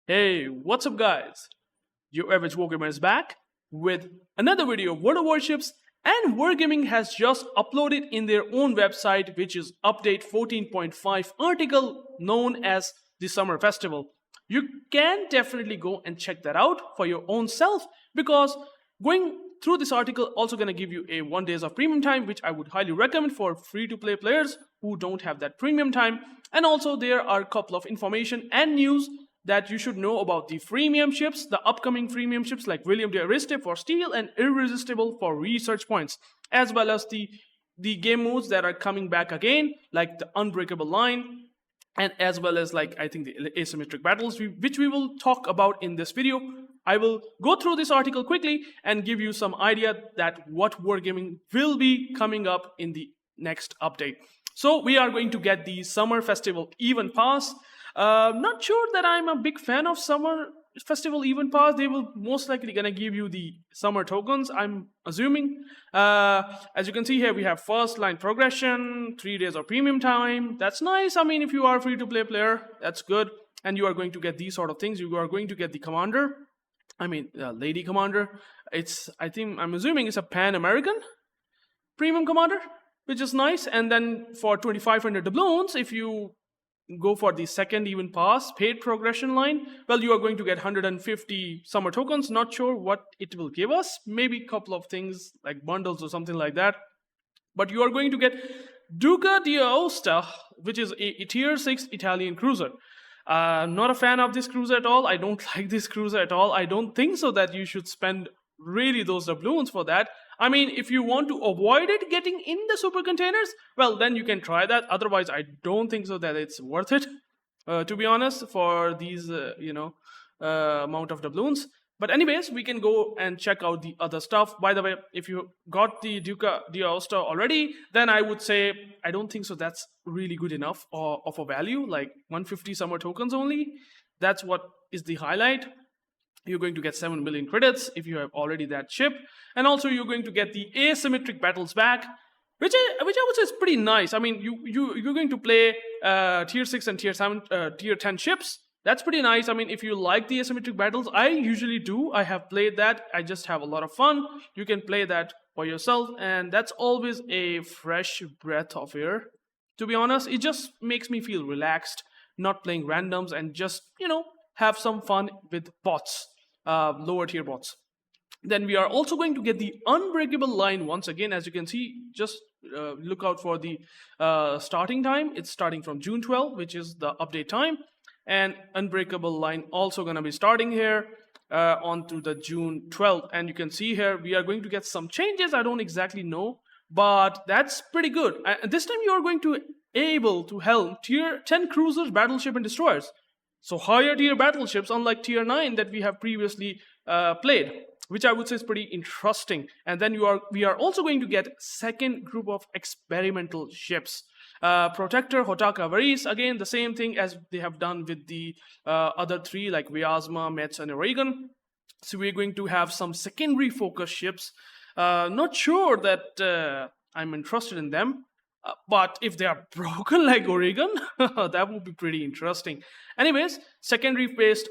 Hey, what's up guys? UrAvgWarGamer is back with another video of World of Warships, and Wargaming has just uploaded in their own website, which is update 14.5 article known as the Summer Festival. You can definitely go and check that out for your own self, because going through this article also going to give you a 1 days of premium time, which I would highly recommend for free to play players who don't have that premium time. And also there are a couple of information and news that you should know about the freemium ships, the upcoming freemium ships like Willem the Eerste for steel and Irresistible for research points, as well as the game modes that are coming back again, like the Unbreakable Line, and as well as like I think the asymmetric battles, which we will talk about in this video. I will go through this article quickly and give you some idea that what Wargaming will be coming up in the next update. So we are going to get the Summer Festival Event Pass. Not sure that I'm a big fan of Summer Festival Event Pass. They will most likely gonna give you the summer tokens, I'm assuming. As you can see here, we have first line progression, 3 days of premium time. That's nice. I mean, if you are a free to play player, that's good. And you are going to get these sort of things. You are going to get the commander. I mean, Lady Commander. I'm assuming it's a Pan-American premium commander, which is nice. And then for 2,500 doubloons, if you go for the second event pass paid progression line, well, you are going to get 150 summer tokens. Not sure what it will give us. Maybe a couple of things like bundles or something like that. But you are going to get Duca di Aosta, which is a tier 6 Italian cruiser. Not a fan of this cruiser at all. I don't like this cruiser at all. I don't think so that you should spend really those doubloons for that. I mean, if you want to avoid it getting in the super containers, well, then you can try that. Otherwise, I don't think so that it's worth it, to be honest, for these, amount of doubloons. But anyways, we can go and check out the other stuff. By the way, if you got the Duca di Aosta already, then I would say I don't think so that's really good enough of a value, like 150 summer tokens only. That's what is the highlight. You're going to get 7 million credits if you have already that ship. And also you're going to get the asymmetric battles back, which I would say is pretty nice. I mean, you're going to play tier 6 and tier 7, tier 10 ships. That's pretty nice. I mean, if you like the asymmetric battles, I usually do. I have played that. I just have a lot of fun. You can play that for yourself, and that's always a fresh breath of air. To be honest, it just makes me feel relaxed, not playing randoms, and just, have some fun with bots, lower tier bots. Then we are also going to get the Unbreakable Line once again. As you can see, just look out for the starting time. It's starting from June 12, which is the update time. And Unbreakable Line also going to be starting here on to the June 12th. And you can see here, we are going to get some changes. I don't exactly know, but that's pretty good. And this time you are going to able to helm tier 10 cruisers, battleship, and destroyers. So higher tier battleships, unlike tier 9 that we have previously played, which I would say is pretty interesting. And then we are also going to get second group of experimental ships. Protector, Hotaka, Varese, again the same thing as they have done with the other three like Vyazma, Metz, and Oregon. So we're going to have some secondary focus ships. Not sure that I'm interested in them. But if they are broken like Oregon, that would be pretty interesting. Anyways, secondary based,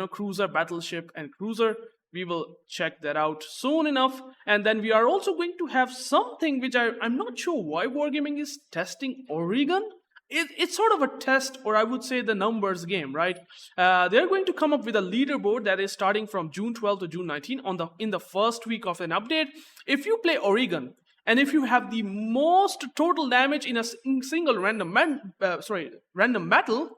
cruiser, battleship, and cruiser. We will check that out soon enough. And then we are also going to have something which I'm not sure why Wargaming is testing Oregon. It's sort of a test, or I would say the numbers game, right? They're going to come up with a leaderboard that is starting from June 12 to June 19 in the first week of an update. If you play Oregon, and if you have the most total damage in a single random battle,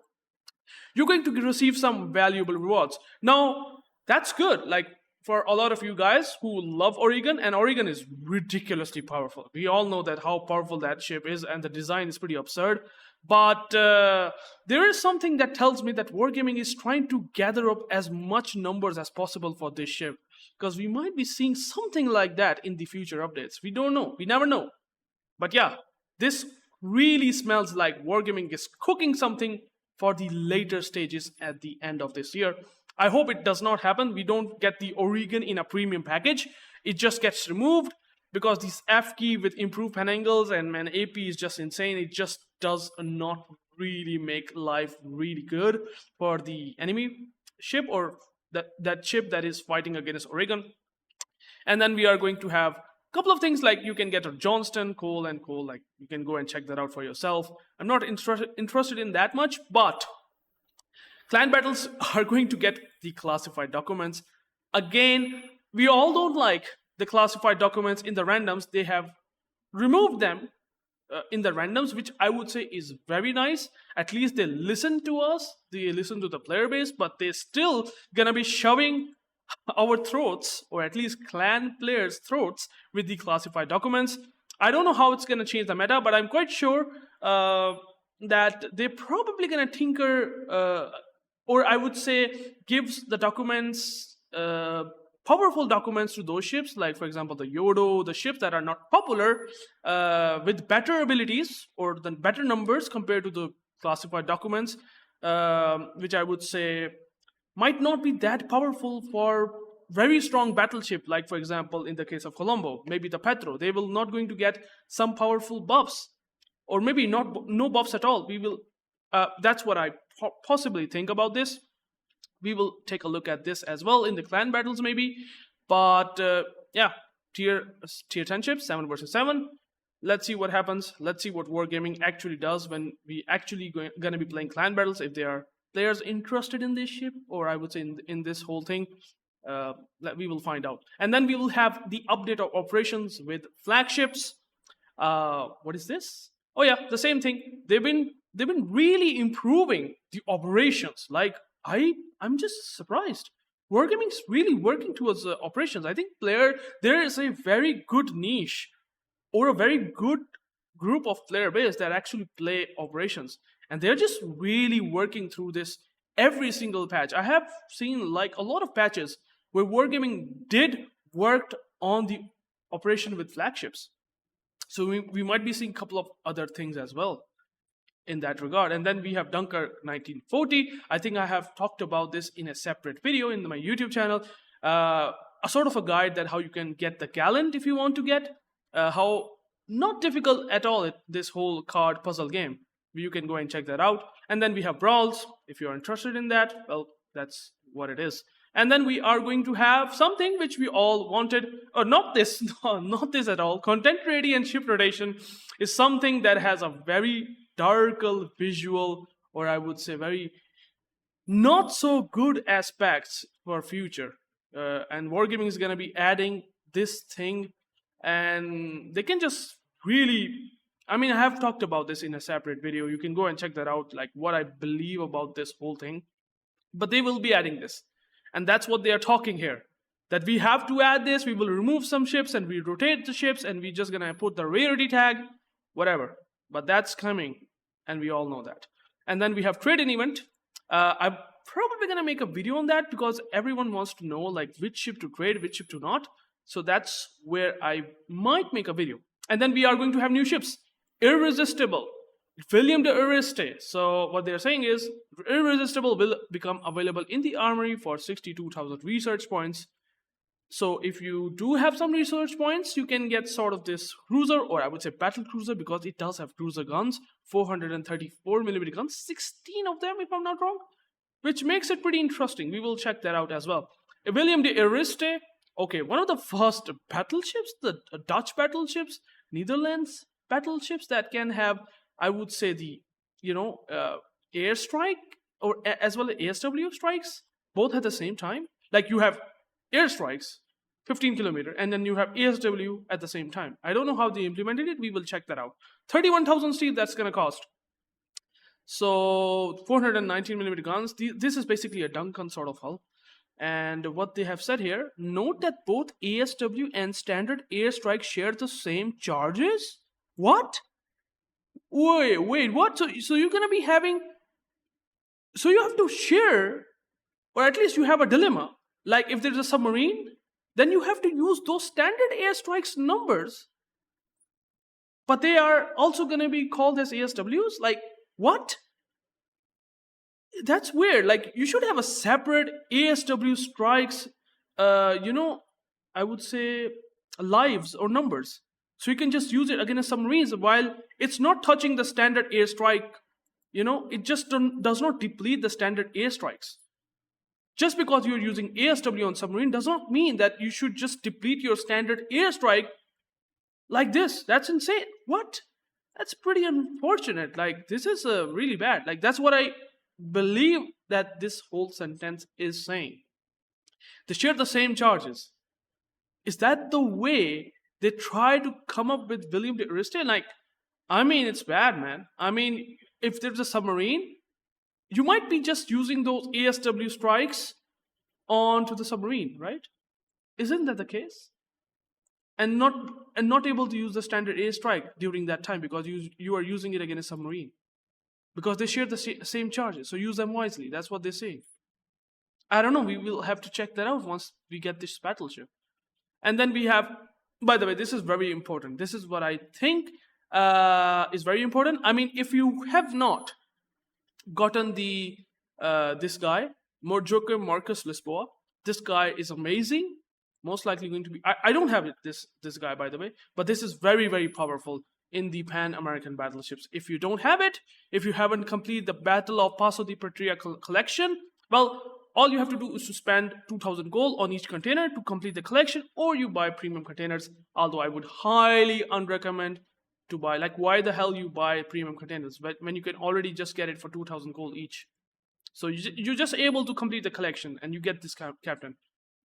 you're going to receive some valuable rewards. Now, that's good. Like, for a lot of you guys who love Oregon, and Oregon is ridiculously powerful. We all know that how powerful that ship is, and the design is pretty absurd. But there is something that tells me that Wargaming is trying to gather up as much numbers as possible for this ship, because we might be seeing something like that in the future updates. We don't know. We never know. But yeah, this really smells like Wargaming is cooking something for the later stages at the end of this year. I hope it does not happen. We don't get the Oregon in a premium package. It just gets removed, because this F key with improved pen angles and man, AP is just insane. It just does not really make life really good for the enemy. ship, or that ship that is fighting against Oregon. And then we are going to have a couple of things like you can get a Johnston, coal, like you can go and check that out for yourself. I'm not interested in that much, but clan battles are going to get the classified documents. Again, we all don't like the classified documents in the randoms. They have removed them in the randoms, which I would say is very nice. At least they listen to us, they listen to the player base, but they're still gonna be shoving our throats, or at least clan players' throats, with the classified documents. I don't know how it's gonna change the meta, but I'm quite sure that they're probably gonna tinker, or I would say gives the documents, powerful documents to those ships, like for example the Yodo, the ships that are not popular, with better abilities or the better numbers compared to the classified documents, which I would say might not be that powerful for very strong battleship, like for example in the case of Colombo, maybe the Petro. They will not going to get some powerful buffs, or maybe no buffs at all. We will that's what I possibly think about this. We will take a look at this as well in the clan battles maybe. But yeah, tier 10 ships, 7 versus 7. Let's see what happens. Let's see what Wargaming actually does when we actually going to be playing clan battles, if there are players interested in this ship, or I would say in this whole thing. We will find out. And then we will have the update of operations with flagships. What is this? Oh yeah, the same thing. They've been really improving the operations. Like I'm just surprised. Wargaming's really working towards operations. I think there is a very good niche, or a very good group of player base that actually play operations, and they're just really working through this every single patch. I have seen like a lot of patches where Wargaming did worked on the operation with flagships. So we might be seeing a couple of other things as well in that regard. And then we have Dunkirk 1940. I think I have talked about this in a separate video in my YouTube channel. A sort of a guide that how you can get the gallant if you want to get. How not difficult at all this whole card puzzle game. You can go and check that out. And then we have Brawls. If you're interested in that, well, that's what it is. And then we are going to have something which we all wanted, or not this, not this at all. Content gradient ship rotation is something that has a very darker visual, or I would say very not so good aspects for future. And Wargaming is going to be adding this thing, and they can just really, I mean, I have talked about this in a separate video. You can go and check that out, like what I believe about this whole thing. But they will be adding this. And that's what they are talking here. That we have to add this, we will remove some ships and we rotate the ships and we're just gonna put the rarity tag, whatever. But that's coming, and we all know that. And then we have trade-in event. I'm probably gonna make a video on that because everyone wants to know like which ship to trade, which ship to not. So that's where I might make a video. And then we are going to have new ships. Irresistible. Willem the Eerste. So what they're saying is Irresistible will become available in the armory for 62,000 research points. So if you do have some research points, you can get sort of this cruiser, or I would say battle cruiser, because it does have cruiser guns, 434mm guns, 16 of them if I'm not wrong, which makes it pretty interesting. We will check that out as well. Willem the Eerste, okay, one of the first battleships, the Dutch battleships, Netherlands battleships that can have, I would say, the airstrike, or as well as ASW strikes, both at the same time. Like you have airstrikes 15 kilometer, and then you have ASW at the same time. I don't know how they implemented it. We will check that out. 31,000 steel that's gonna cost. So 419mm guns. This is basically a Duncan sort of hull. And what they have said here, note that both ASW and standard airstrike share the same charges. What? Wait, what? So you're gonna be having, so you have to share, or at least you have a dilemma. Like if there's a submarine, then you have to use those standard airstrikes numbers, but they are also gonna be called as ASWs. Like what? That's weird. Like you should have a separate ASW strikes, I would say lives or numbers. So you can just use it against submarines while it's not touching the standard airstrike. It just does not deplete the standard airstrikes. Just because you're using ASW on submarine does not mean that you should just deplete your standard airstrike like this. That's insane. What? That's pretty unfortunate. Like, this is really bad. Like, that's what I believe that this whole sentence is saying. They share the same charges. Is that the way they try to come up with Willem de Eerste? Like, I mean, it's bad, man. I mean, if there's a submarine, you might be just using those ASW strikes onto the submarine, right? Isn't that the case? And not able to use the standard airstrike during that time because you are using it against a submarine. Because they share the same charges, so use them wisely. That's what they say. I don't know. We will have to check that out once we get this battleship. And then we have, by the way, this is very important. This is what I think is very important. I mean, if you have not gotten the this guy, Morjoker Marcus Lisboa, this guy is amazing. Most likely going to be. I don't have it, this guy, by the way, but this is very, very powerful in the Pan-American battleships. If you don't have it, if you haven't completed the Battle of Paso de Patria collection, well, all you have to do is to spend 2,000 gold on each container to complete the collection, or you buy premium containers. Although I would highly unrecommend to buy. Like, why the hell you buy premium containers when you can already just get it for 2,000 gold each? So you're just able to complete the collection and you get this captain.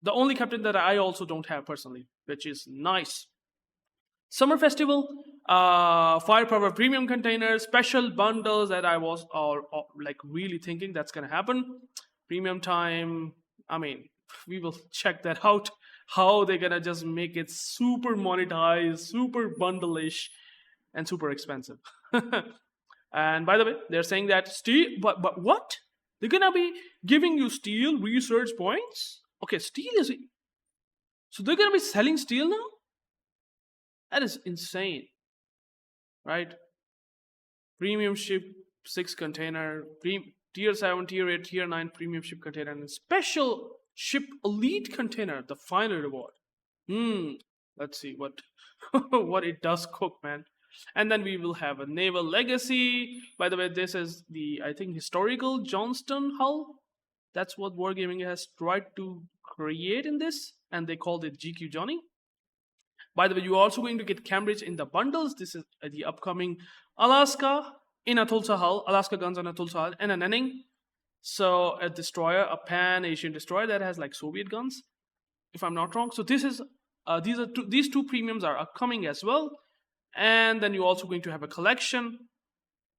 The only captain that I also don't have personally, which is nice. Summer Festival, Firepower premium containers, special bundles that I was like really thinking that's gonna happen. Premium time, I mean, we will check that out. How they're gonna just make it super monetized, super bundle-ish, and super expensive. And by the way, they're saying that steel, but what? They're gonna be giving you steel research points? Okay, steel is... So they're gonna be selling steel now? That is insane, right? Premium ship 6 container, tier 7, tier 8, tier 9 premium ship container, and special ship elite container, the final reward. Let's see what what it does cook, man. And then we will have a naval legacy. By the way, this is the, I think, historical Johnston hull. That's what Wargaming has tried to create in this, and they called it GQ Johnny. By the way, you're also going to get Cambridge in the bundles. This is the upcoming Alaska in a Tulsa hull, Alaska guns on a Tulsa hull, and a Nenning. So a destroyer, a Pan-Asian destroyer that has like Soviet guns, if I'm not wrong. So this is these two premiums are upcoming as well. And then you're also going to have a collection,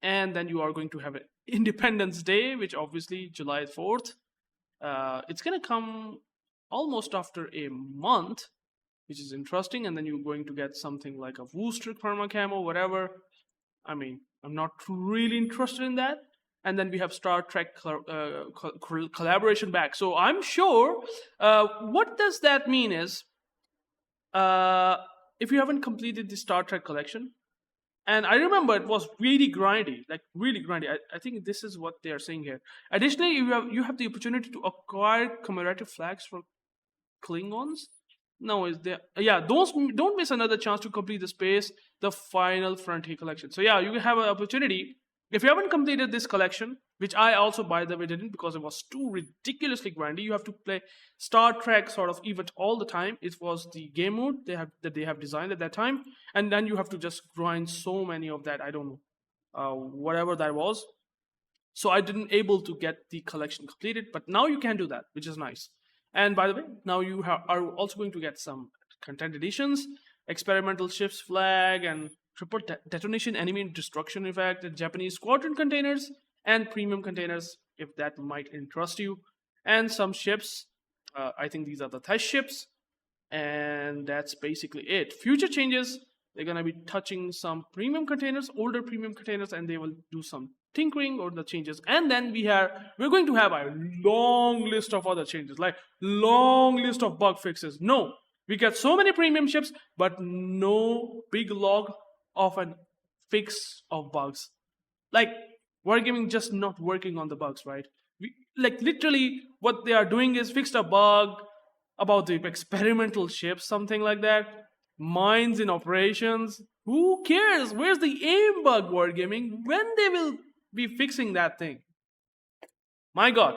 and then you are going to have an Independence Day, which obviously July 4th. It's gonna come almost after a month, which is interesting. And then you're going to get something like a Wooster Perma Camo, whatever. I mean, I'm not really interested in that. And then we have Star Trek collaboration back. So I'm sure what does that mean is if you haven't completed the Star Trek collection, and I remember it was really grindy, like really grindy. I think this is what they are saying here. Additionally, you have the opportunity to acquire commemorative flags for Klingons. No, is there? Yeah, don't miss another chance to complete the final Frontier collection. So yeah, you have an opportunity. If you haven't completed this collection, which I also, by the way, didn't because it was too ridiculously grindy. You have to play Star Trek sort of event all the time. It was the game mode that they have designed at that time, and then you have to just grind so many of that. I don't know, whatever that was. So I didn't able to get the collection completed, but now you can do that, which is nice. And by the way, now you are also going to get some content editions, experimental ships flag, and triple detonation enemy destruction effect, and Japanese squadron containers, and premium containers, if that might interest you, and some ships. I think these are the test ships, and that's basically it. Future changes, they're gonna be touching some premium containers, older premium containers, and they will do some tinkering or the changes. And then we're going to have a long list of other changes, like long list of bug fixes. No, we get so many premium ships, but no big log of a fix of bugs. Like, Wargaming just not working on the bugs, right? Like, literally what they are doing is fixed a bug about the experimental ships, something like that. Mines in operations. Who cares? Where's the aim bug, Wargaming? When they will be fixing that thing? My God.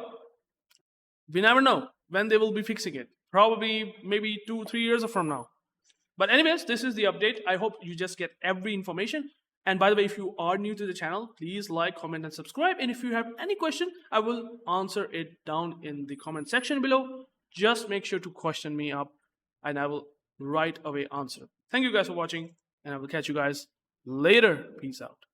We never know when they will be fixing it. Probably maybe 2-3 years from now. But anyways, this is the update. I hope you just get every information. And by the way, if you are new to the channel, please like, comment, and subscribe. And if you have any question, I will answer it down in the comment section below. Just make sure to question me up and I will right away answer. Thank you guys for watching, and I will catch you guys later. Peace out.